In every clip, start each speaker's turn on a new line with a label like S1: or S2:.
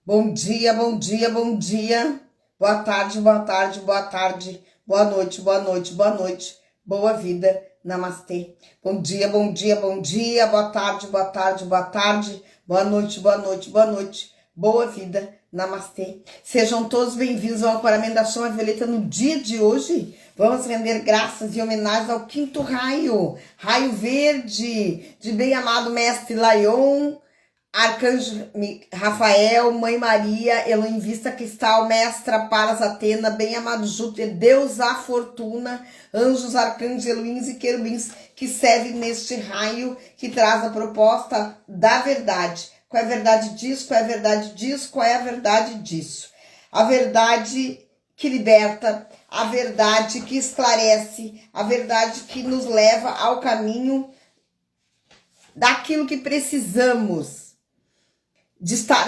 S1: Bom dia, bom dia, bom dia. Boa tarde, boa tarde, boa tarde. Boa noite, boa noite, boa noite. Boa vida. Namastê. Bom dia, bom dia, bom dia. Boa tarde, boa tarde, boa tarde. Boa noite, boa noite, boa noite. Boa vida. Namastê. Sejam todos bem-vindos ao ancoramento da chama violeta no dia de hoje. Vamos render graças e homenagens ao quinto raio, raio verde, de bem-amado mestre Laion, Arcanjo Rafael, Mãe Maria, Elohim Vista Cristal, Mestra Paras Atena, Bem-amado Júpiter, Deus a Fortuna, anjos, arcanjos, Elohims e querubins que servem neste raio que traz a proposta da verdade. Qual é a verdade disso? Qual é a verdade disso? Qual é a verdade disso? A verdade que liberta, a verdade que esclarece, a verdade que nos leva ao caminho daquilo que precisamos, de estar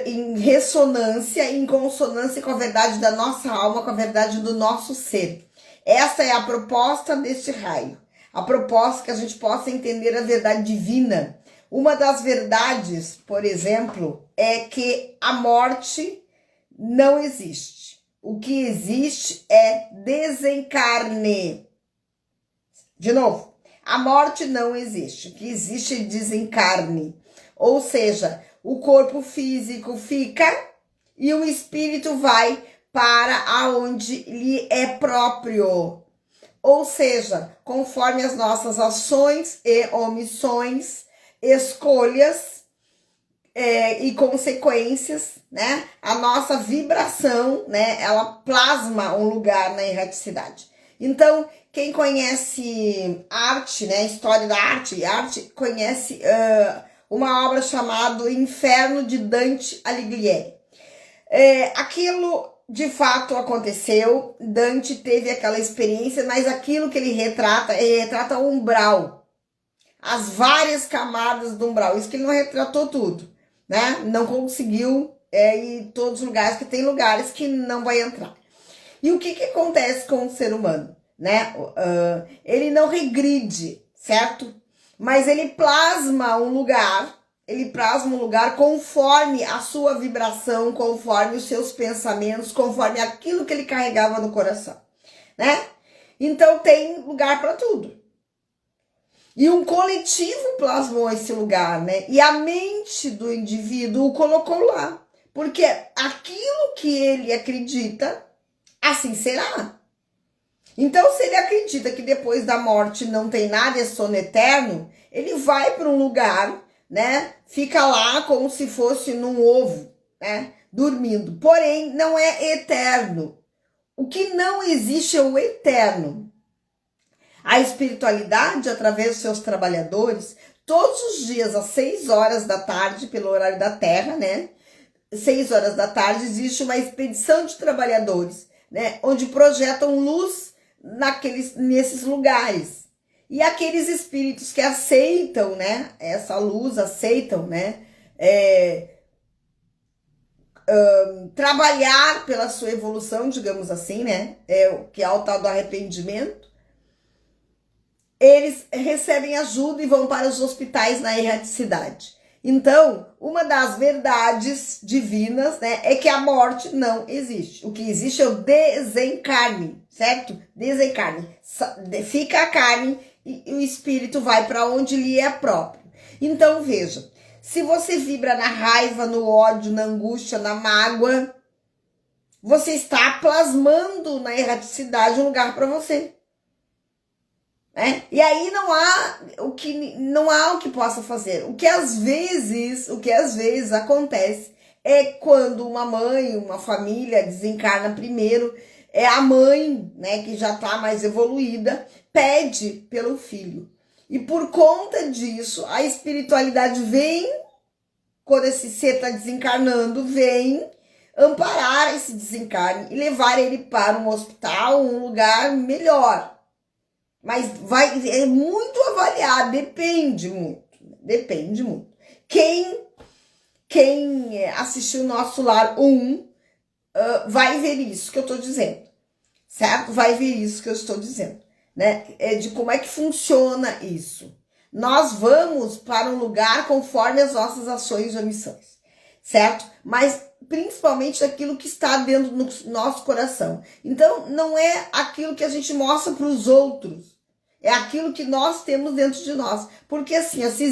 S1: em ressonância, em consonância com a verdade da nossa alma, com a verdade do nosso ser. Essa é a proposta deste raio. A proposta que a gente possa entender a verdade divina. Uma das verdades, por exemplo, é que a morte não existe. O que existe é desencarne. De novo, a morte não existe. O que existe é desencarne. Ou seja, o corpo físico fica e o espírito vai para aonde lhe é próprio. Ou seja, conforme as nossas ações e omissões, escolhas e consequências, né? A nossa vibração, né? Ela plasma um lugar na erraticidade. Então, quem conhece arte, né? História da arte conhece uma obra chamada Inferno de Dante Alighieri. Aquilo de fato aconteceu, Dante teve aquela experiência, mas aquilo que ele retrata o umbral, as várias camadas do umbral, isso que ele não retratou tudo, né? Não conseguiu ir em todos os lugares, que tem lugares que não vai entrar. E o que acontece com o ser humano, né? Ele não regride, certo? Mas ele plasma um lugar conforme a sua vibração, conforme os seus pensamentos, conforme aquilo que ele carregava no coração, né? Então tem lugar para tudo. E um coletivo plasmou esse lugar, né? E a mente do indivíduo o colocou lá. Porque aquilo que ele acredita, assim será. Então, se ele acredita que depois da morte não tem nada, é sono eterno, ele vai para um lugar, né? Fica lá como se fosse num ovo, né? Dormindo. Porém, não é eterno. O que não existe é o eterno. A espiritualidade, através dos seus trabalhadores, todos os dias, às 6 horas da tarde, pelo horário da Terra, né? 6 horas da tarde, existe uma expedição de trabalhadores, né? Onde projetam luz nesses lugares. E aqueles espíritos que aceitam, né? Essa luz, aceitam, né? Trabalhar pela sua evolução, digamos assim, né? Que é o tal do arrependimento. Eles recebem ajuda e vão para os hospitais na erraticidade. Então, uma das verdades divinas, né, é que a morte não existe. O que existe é o desencarne, certo? Desencarne. Fica a carne e o espírito vai para onde lhe é próprio. Então, veja, se você vibra na raiva, no ódio, na angústia, na mágoa, você está plasmando na erraticidade um lugar para você. E aí não há o que possa fazer. O que às vezes acontece é quando uma mãe, uma família desencarna primeiro, a mãe, né, que já está mais evoluída, pede pelo filho. E por conta disso, a espiritualidade vem, quando esse ser está desencarnando, vem amparar esse desencarne e levar ele para um hospital, um lugar melhor. Mas é muito avaliado, depende muito. Quem assistiu o Nosso Lar 1 vai ver isso que eu estou dizendo, certo? Vai ver isso que eu estou dizendo, né? De como é que funciona isso. Nós vamos para um lugar conforme as nossas ações e omissões. certo? Mas principalmente aquilo que está dentro do nosso coração. Então, não é aquilo que a gente mostra para os outros, é aquilo que nós temos dentro de nós. Porque assim, ó, se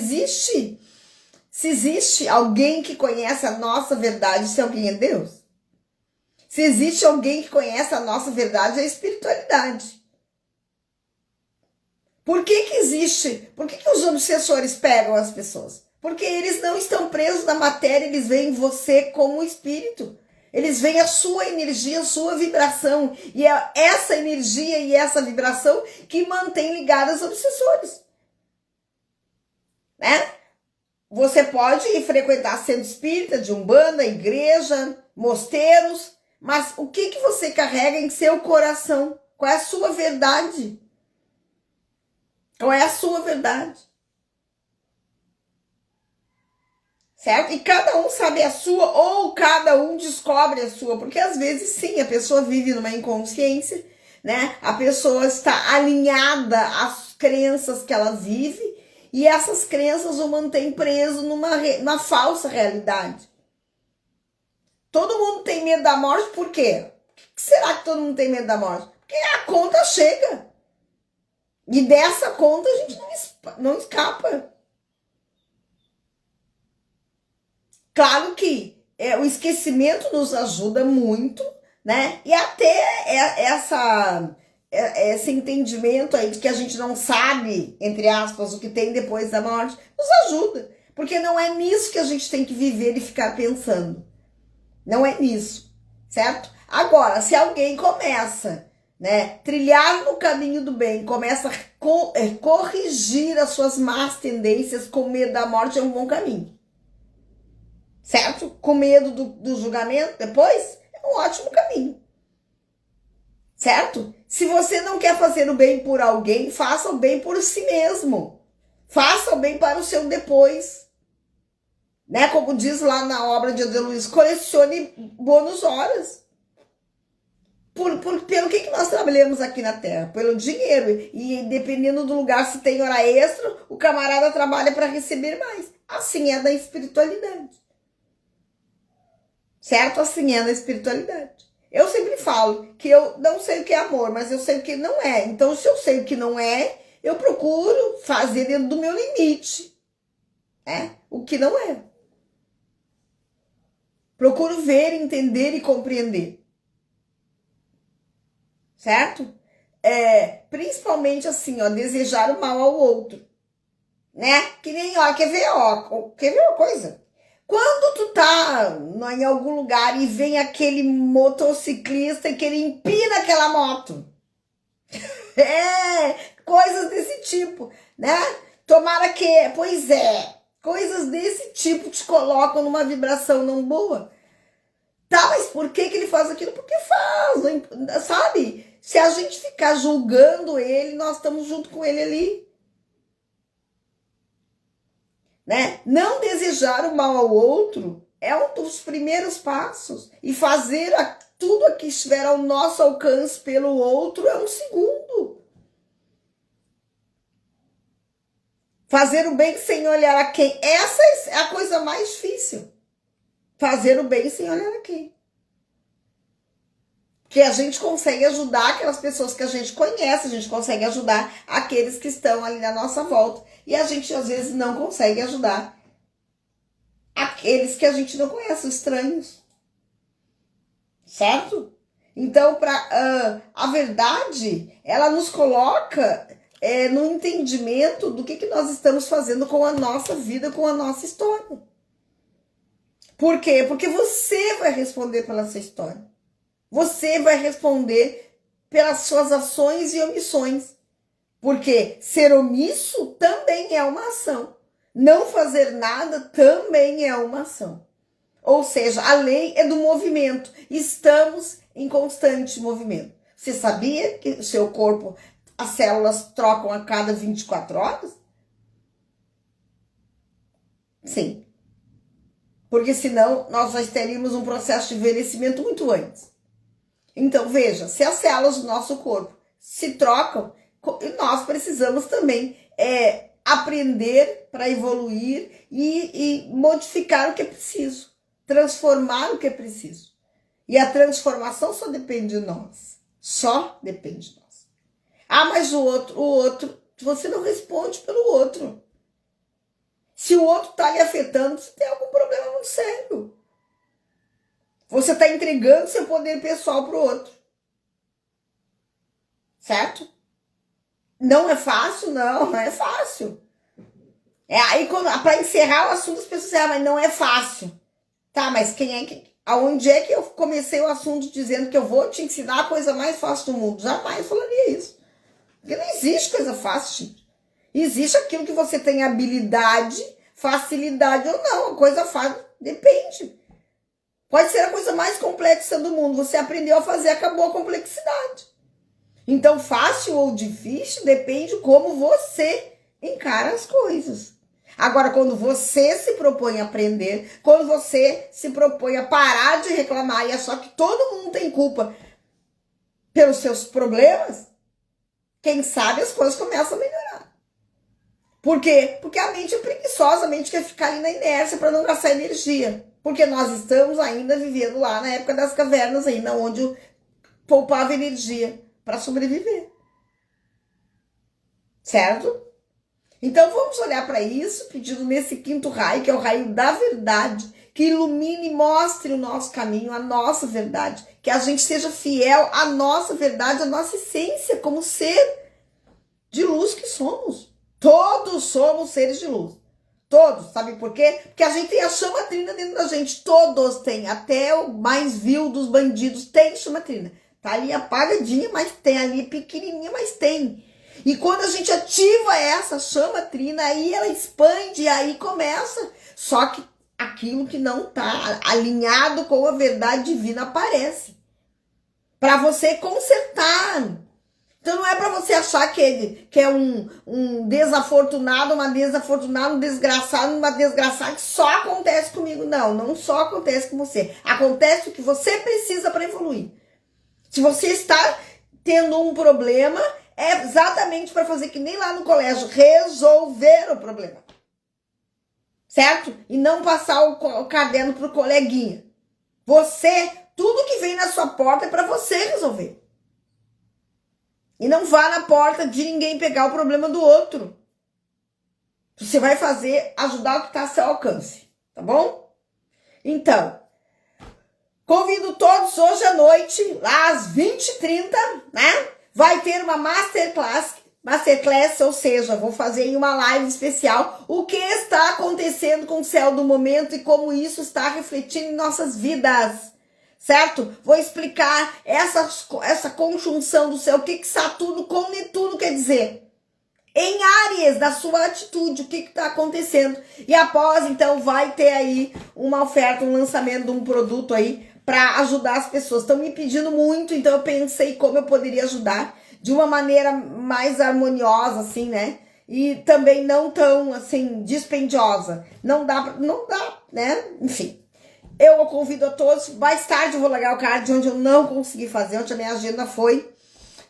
S1: existe alguém que conhece a nossa verdade, se alguém é Deus. Se existe alguém que conhece a nossa verdade, é a espiritualidade. Por que existe? Por que os obsessores pegam as pessoas? Porque eles não estão presos na matéria, eles veem você como espírito. Eles veem a sua energia, a sua vibração. E é essa energia e essa vibração que mantém ligadas os obsessores. Né? Você pode ir frequentar centro espírita, de umbanda, igreja, mosteiros, mas o que você carrega em seu coração? Qual é a sua verdade? Qual é a sua verdade? Certo? E cada um sabe a sua, ou cada um descobre a sua, porque às vezes sim, a pessoa vive numa inconsciência, né? A pessoa está alinhada às crenças que ela vive, e essas crenças o mantêm preso numa falsa realidade. Todo mundo tem medo da morte, por quê? Por que será que todo mundo tem medo da morte? Porque a conta chega. E dessa conta a gente não escapa. Claro que o esquecimento nos ajuda muito, né? E até esse entendimento aí de que a gente não sabe, entre aspas, o que tem depois da morte, nos ajuda. Porque não é nisso que a gente tem que viver e ficar pensando. Não é nisso, certo? Agora, se alguém começa, né, trilhar no caminho do bem, começa a corrigir as suas más tendências com medo da morte, é um bom caminho. Certo? Com medo do julgamento depois, é um ótimo caminho. Certo? Se você não quer fazer o bem por alguém, faça o bem por si mesmo. Faça o bem para o seu depois. Né? Como diz lá na obra de André Luiz, colecione bônus horas. Pelo que nós trabalhamos aqui na Terra? Pelo dinheiro. E dependendo do lugar, se tem hora extra, o camarada trabalha para receber mais. Assim é da espiritualidade. Certo? Assim é na espiritualidade. Eu sempre falo que eu não sei o que é amor, mas eu sei o que não é. Então, se eu sei o que não é, eu procuro fazer dentro do meu limite. O que não é. Procuro ver, entender e compreender. Certo? Principalmente assim, ó, desejar o mal ao outro. Né? Que nem, ó, quer ver uma coisa? Quando tu tá em algum lugar e vem aquele motociclista que ele empina aquela moto. Coisas desse tipo, né? Tomara que, coisas desse tipo te colocam numa vibração não boa. Tá, mas por que ele faz aquilo? Porque faz, sabe? Se a gente ficar julgando ele, nós estamos junto com ele ali. Né? Não desejar o mal ao outro é um dos primeiros passos. E fazer tudo o que estiver ao nosso alcance pelo outro é um segundo. Fazer o bem sem olhar a quem. Essa é a coisa mais difícil. Fazer o bem sem olhar a quem. Que a gente consegue ajudar aquelas pessoas que a gente conhece, a gente consegue ajudar aqueles que estão ali na nossa volta. E a gente, às vezes, não consegue ajudar aqueles que a gente não conhece, os estranhos. Certo? Então, a verdade, ela nos coloca no entendimento do que nós estamos fazendo com a nossa vida, com a nossa história. Por quê? Porque você vai responder pela sua história. Você vai responder pelas suas ações e omissões. Porque ser omisso também é uma ação. Não fazer nada também é uma ação. Ou seja, a lei é do movimento. Estamos em constante movimento. Você sabia que o seu corpo, as células trocam a cada 24 horas? Sim. Porque senão nós já teríamos um processo de envelhecimento muito antes. Então, veja, se as células do nosso corpo se trocam, nós precisamos também aprender para evoluir e modificar o que é preciso. transformar o que é preciso. E a transformação só depende de nós. Só depende de nós. Ah, mas o outro, você não responde pelo outro. Se o outro está lhe afetando, você tem algum problema muito sério. Você está entregando seu poder pessoal para o outro. Certo? Não é fácil? Não é fácil. Aí, para encerrar o assunto, as pessoas dizem, mas não é fácil. Tá, mas aonde é que eu comecei o assunto dizendo que eu vou te ensinar a coisa mais fácil do mundo? Jamais falaria isso. Porque não existe coisa fácil, gente. Existe aquilo que você tem habilidade, facilidade ou não. A coisa fácil depende. Pode ser a coisa mais complexa do mundo. Você aprendeu a fazer, acabou a complexidade. Então, fácil ou difícil depende de como você encara as coisas. Agora, quando você se propõe a aprender, quando você se propõe a parar de reclamar e achar que todo mundo tem culpa pelos seus problemas, quem sabe as coisas começam a melhorar. Por quê? Porque a mente é preguiçosa, a mente quer ficar ali na inércia para não gastar energia. Porque nós estamos ainda vivendo lá na época das cavernas, ainda onde poupava energia para sobreviver. Certo? Então vamos olhar para isso, pedindo nesse quinto raio, que é o raio da verdade, que ilumine e mostre o nosso caminho, a nossa verdade, que a gente seja fiel à nossa verdade, à nossa essência como ser de luz que somos. Todos somos seres de luz. Todos, sabe por quê? Porque a gente tem a chama trina dentro da gente, todos têm, até o mais vil dos bandidos tem chama trina. Tá ali apagadinha, mas tem, ali pequenininha, mas tem. E quando a gente ativa essa chama trina, aí ela expande, aí começa. Só que aquilo que não está alinhado com a verdade divina aparece. Para você consertar. Então não é para você achar que é um desafortunado, uma desafortunada, um desgraçado, uma desgraçada que só acontece comigo. Não, não só acontece com você. Acontece o que você precisa para evoluir. Se você está tendo um problema, é exatamente para fazer que nem lá no colégio, resolver o problema. Certo? E não passar o caderno pro coleguinha. Você, tudo que vem na sua porta é para você resolver. E não vá na porta de ninguém pegar o problema do outro. Você vai fazer, ajudar o que está a seu alcance. Tá bom? Então, convido todos hoje à noite, lá às 20h30, né? Vai ter uma masterclass, ou seja, vou fazer em uma live especial o que está acontecendo com o céu do momento e como isso está refletindo em nossas vidas, certo? Vou explicar essa conjunção do céu, o que Saturno com Netuno quer dizer. Em Áries, da sua atitude, o que está acontecendo. E após, então, vai ter aí uma oferta, um lançamento de um produto aí para ajudar as pessoas. Estão me pedindo muito, então eu pensei como eu poderia ajudar de uma maneira mais harmoniosa, assim, né? E também não tão, assim, dispendiosa. Não dá, né? Enfim. Eu convido a todos. Mais tarde eu vou largar o card onde eu não consegui fazer, onde a minha agenda foi.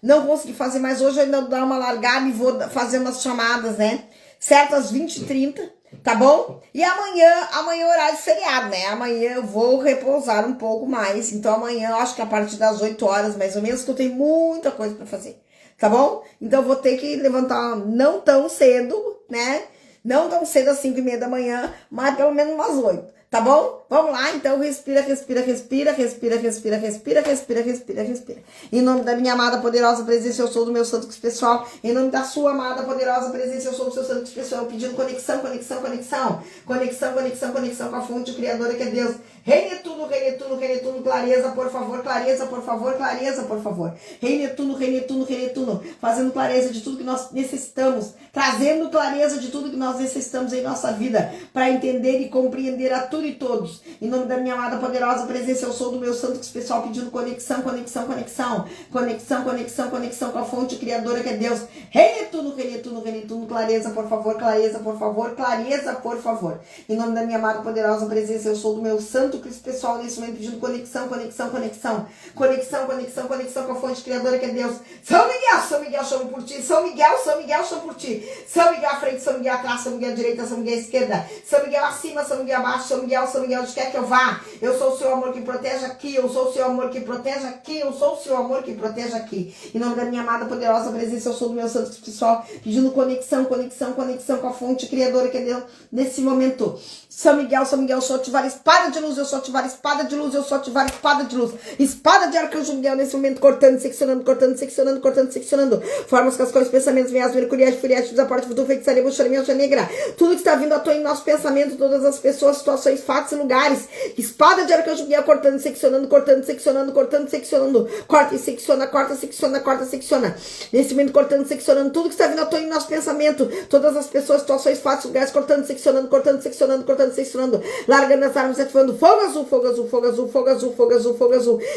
S1: Não consegui fazer, mas hoje eu ainda vou dar uma largada e vou fazer umas chamadas, né? Certo? Às 20h30, tá bom? E amanhã é horário de feriado, né? Amanhã eu vou repousar um pouco mais. Então amanhã eu acho que a partir das 8 horas, mais ou menos, que eu tenho muita coisa pra fazer. Tá bom? Então eu vou ter que levantar não tão cedo, né? Não tão cedo às 5h30 da manhã, mas pelo menos umas 8. Tá bom? Vamos lá, então respira, respira, respira, respira, respira, respira, respira, respira, respira. Em nome da minha amada, poderosa presença, eu sou do meu santo pessoal. Em nome da sua amada, poderosa presença, eu sou do seu santo pessoal. Pedindo conexão, conexão, conexão. Conexão, conexão, conexão com a fonte criadora que é Deus. Rei Netuno, Rei Netuno, Rei Netuno, clareza, por favor, clareza, por favor, clareza, por favor. Rei Netuno, Rei Netuno, Rei Netuno, fazendo clareza de tudo que nós necessitamos, trazendo clareza de tudo que nós necessitamos em nossa vida, para entender e compreender a tudo e todos. Em nome da minha amada, poderosa presença, eu sou do meu santo pessoal, pedindo conexão, conexão, conexão. Conexão, conexão, conexão com a fonte criadora que é Deus. Rei Netuno, Rei Netuno, Rei Netuno, clareza, por favor, clareza, por favor, clareza, por favor. Em nome da minha amada, poderosa presença, eu sou do meu santo pessoal, nesse momento, pedindo conexão, conexão, conexão. Conexão, conexão, conexão com a fonte criadora que é Deus. São Miguel, chamo por ti. São Miguel, chamo por ti. São Miguel à frente, São Miguel atrás, São Miguel à direita, São Miguel à esquerda. São Miguel acima, São Miguel abaixo, São Miguel onde quer que eu vá. Eu sou o seu amor que protege aqui, eu sou o seu amor que protege aqui, eu sou o seu amor que protege aqui. Em nome da minha amada, poderosa presença, eu sou do meu santo pessoal, pedindo conexão com a fonte criadora que é Deus nesse momento. São Miguel, eu sou ativar a espada de luz, eu sou ativar a espada de luz, eu sou ativar a espada de luz. Espada de Arcanjo Miguel nesse momento, cortando, seccionando. Formas, cascões, pensamentos, meias, mercuriais, furiais, desaporte, voodoo, feitiçaria, bruxaria, magia negra. Tudo que está vindo à toa em nosso pensamento, todas as pessoas, situações, fatos e lugares. Espada de Arcanjo Miguel, cortando, seccionando. Corta e secciona, corta, secciona. Nesse momento, cortando, seccionando. Tudo que está vindo à toa em nosso pensamento, todas as pessoas, situações, fatos, lugares, cortando, seccionando. Largando as armas, ativando fogo azul.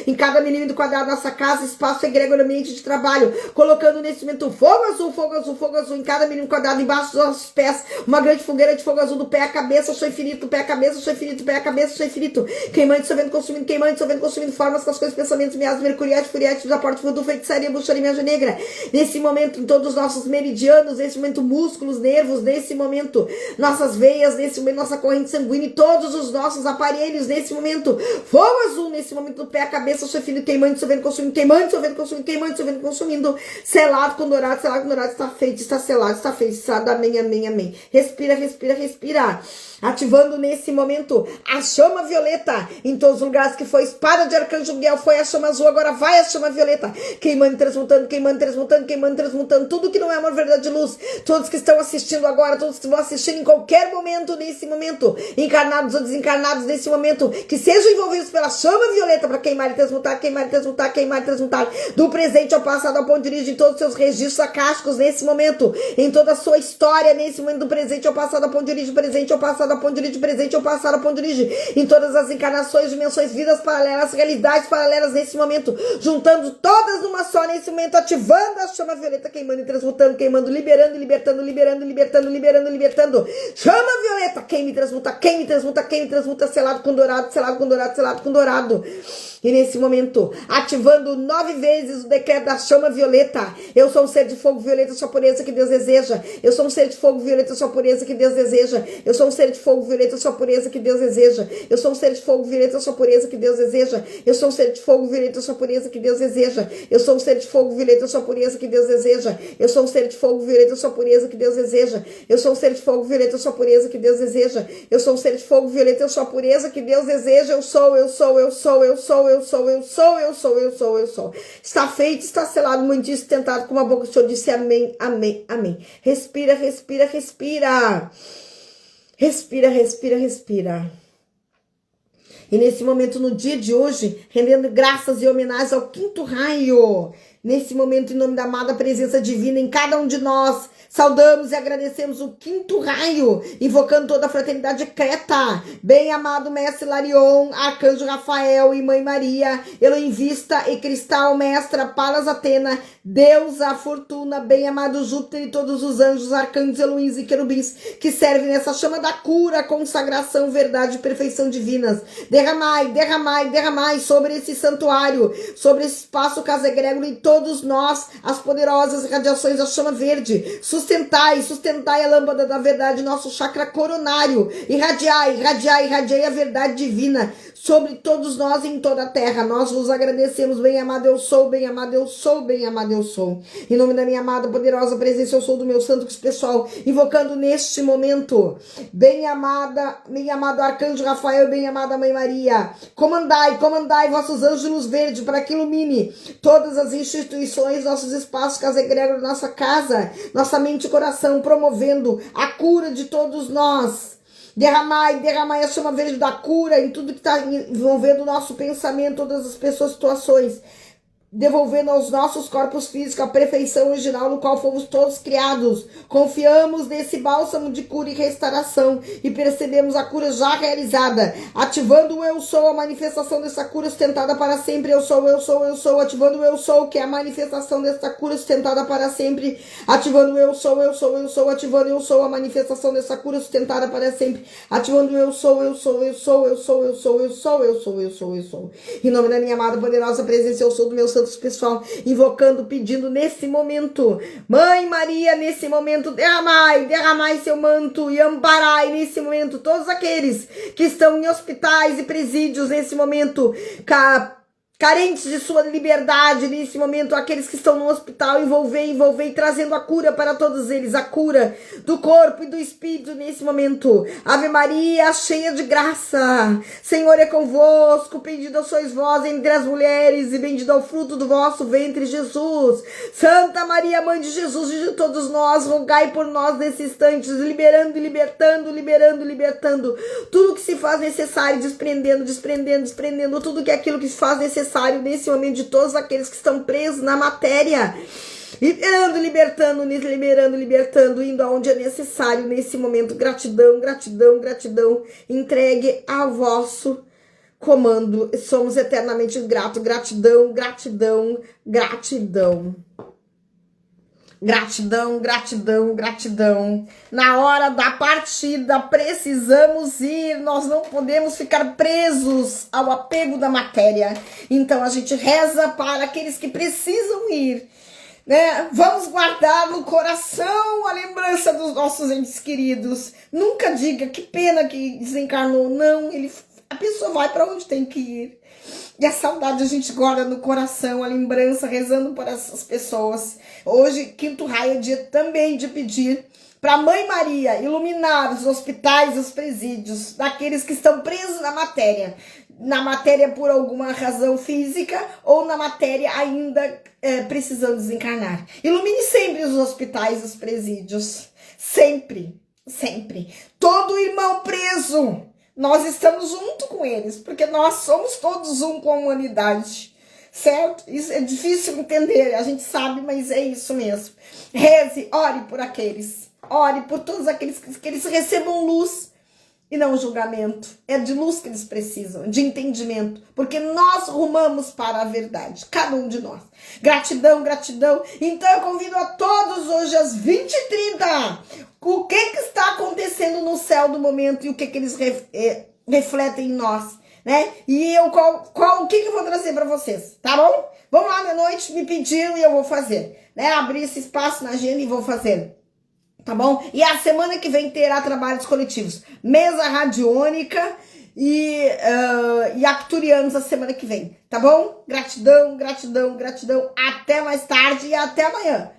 S1: Em cada milímetro quadrado, nossa casa, espaço, egrégor, ambiente de trabalho. Colocando nesse momento fogo azul. Em cada milímetro quadrado, embaixo dos nossos pés. Uma grande fogueira de fogo azul do pé à cabeça, eu sou infinito. Pé à cabeça, eu sou infinito. Pé à cabeça, eu sou infinito. Queimando, dissolvendo, consumindo. Formas, cascões, pensamentos, meados, mercuriais, furiates, desaporte, voodoo, feitiçaria, bruxaria, magia negra. Nesse momento, em todos os nossos meridianos, nesse momento, músculos, nervos, nesse momento, nossas veias, nesse momento, nossa corrente sanguínea, todos os nossos aparelhos, nesse momento, fogo azul, nesse momento, do pé à cabeça, eu sou infinito, queimando, dissolvendo, consumindo, selado com dourado, está feito, está selado, amém. Respira. Ativando nesse momento a chama violeta em todos os lugares que foi espada de Arcanjo Miguel, foi a chama azul, agora vai a chama violeta, queimando, transmutando, tudo que não é amor, verdade e luz, todos que estão assistindo agora, todos que vão assistir em qualquer momento, nesse momento, encarnados ou desencarnados nesse momento, que sejam envolvidos pela chama violeta para queimar e transmutar, do presente ao passado, ao ponto de origem, em todos os seus registros acásticos nesse momento, em toda a sua história, nesse momento, do presente ao passado, ao ponto de origem, presente ao passado, ao ponto de origem, presente ao passado, ao ponto de origem, em todas as encarnações, dimensões, vidas paralelas, realidades paralelas nesse momento, juntando todas numa só nesse momento, ativando a chama violeta, queimando e transmutando, liberando, libertando, chama violeta, queima e transmuta, selado com dourado. E nesse momento, ativando 9 vezes o decreto da chama violeta. Eu sou um ser de fogo violeta, sua pureza que Deus deseja. Eu sou um ser de fogo violeta, sua pureza que Deus deseja. Eu sou um ser de fogo violeta, sua pureza que Deus deseja. Eu sou um ser de fogo violeta, sua pureza que Deus deseja. Eu sou um ser de fogo violeta, sua pureza que Deus deseja. Eu sou um ser de fogo violeta, sua pureza que Deus deseja. Eu sou um ser de fogo violeta, sua pureza que Deus deseja. Eu sou um ser de fogo violeta, sua pureza que Deus deseja. Eu sou um ser de fogo violeta, sua pureza que Deus deseja. Eu sou. Está feito, está selado, muitíssimo tentado, com uma boca o Senhor disse amém. Respira. E nesse momento, no dia de hoje, rendendo graças e homenagens ao quinto raio, nesse momento, em nome da amada presença divina em cada um de nós, saudamos e agradecemos o quinto raio, invocando toda a fraternidade creta, bem amado Mestre Larion, Arcanjo Rafael e Mãe Maria, Elohim Vista e Cristal, Mestra, Palas Atena, Deusa, Fortuna, bem amado Júpiter e todos os anjos, arcanjos, Elohims e querubins, que servem nessa chama da cura, consagração, verdade e perfeição divinas. Derramai sobre esse santuário, sobre esse espaço casa egrégora e todos nós, as poderosas radiações da chama verde. Sustentai a lâmpada da verdade, nosso chakra coronário. Irradiai a verdade divina sobre todos nós e em toda a terra. Nós vos agradecemos, bem amado eu sou. Em nome da minha amada, poderosa presença, eu sou do meu santo pessoal, invocando neste momento, bem amado Arcanjo Rafael e bem amada Mãe Maria. Comandai vossos anjos de luz verde para que ilumine todas as instituições, nossos espaços, casa egrégora, nossa casa, nossa mente e coração, promovendo a cura de todos nós. Derramai a chama verde da cura em tudo que está envolvendo o nosso pensamento, todas as pessoas, situações, devolvendo aos nossos corpos físicos a perfeição original no qual fomos todos criados. Confiamos nesse bálsamo de cura e restauração e percebemos a cura já realizada, ativando o eu sou, a manifestação dessa cura sustentada para sempre. Eu sou, ativando o eu sou, que é a manifestação dessa cura sustentada para sempre, ativando o eu sou, ativando eu sou, a manifestação dessa cura sustentada para sempre, ativando o eu sou. Em nome da minha amada poderosa presença, eu sou do meu santo Santos, pessoal, invocando, pedindo nesse momento. Mãe Maria, nesse momento, derramai seu manto e amparai nesse momento todos aqueles que estão em hospitais e presídios nesse momento, carentes de sua liberdade nesse momento, aqueles que estão no hospital, envolver, trazendo a cura para todos eles, a cura do corpo e do espírito nesse momento. Ave Maria, cheia de graça, Senhor é convosco, bendita sois vós entre as mulheres e bendito é o fruto do vosso ventre, Jesus. Santa Maria, Mãe de Jesus e de todos nós, rogai por nós nesses instantes, liberando e libertando tudo que se faz necessário, desprendendo tudo que é aquilo que se faz necessário nesse momento de todos aqueles que estão presos na matéria, libertando, indo aonde é necessário nesse momento. Gratidão, entregue ao vosso comando, somos eternamente gratos. Gratidão. Na hora da partida, precisamos ir. Nós não podemos ficar presos ao apego da matéria. Então, a gente reza para aqueles que precisam ir, né? Vamos guardar no coração a lembrança dos nossos entes queridos. Nunca diga que pena que desencarnou. Não, a pessoa vai para onde tem que ir. E a saudade a gente guarda no coração, a lembrança, rezando por essas pessoas. Hoje, quinto raio, é dia também de pedir para a Mãe Maria iluminar os hospitais, os presídios, daqueles que estão presos na matéria por alguma razão física ou na matéria ainda precisando desencarnar. Ilumine sempre os hospitais, os presídios, sempre. Todo irmão preso, nós estamos junto com eles, porque nós somos todos um com a humanidade, certo? Isso é difícil entender, a gente sabe, mas é isso mesmo. Reze, ore por aqueles, ore por todos aqueles que eles recebam luz e não julgamento. É de luz que eles precisam, de entendimento, porque nós rumamos para a verdade, cada um de nós. Gratidão. Então eu convido a todos hoje às 20h30. O que está acontecendo no céu do momento e o que eles refletem em nós, né? E o que eu vou trazer para vocês, tá bom? Vamos lá de noite, me pediram e eu vou fazer, né? Abrir esse espaço na agenda e vou fazer. Tá bom? E a semana que vem terá trabalhos coletivos. Mesa radiônica e acturianos a semana que vem. Tá bom? Gratidão. Até mais tarde e até amanhã.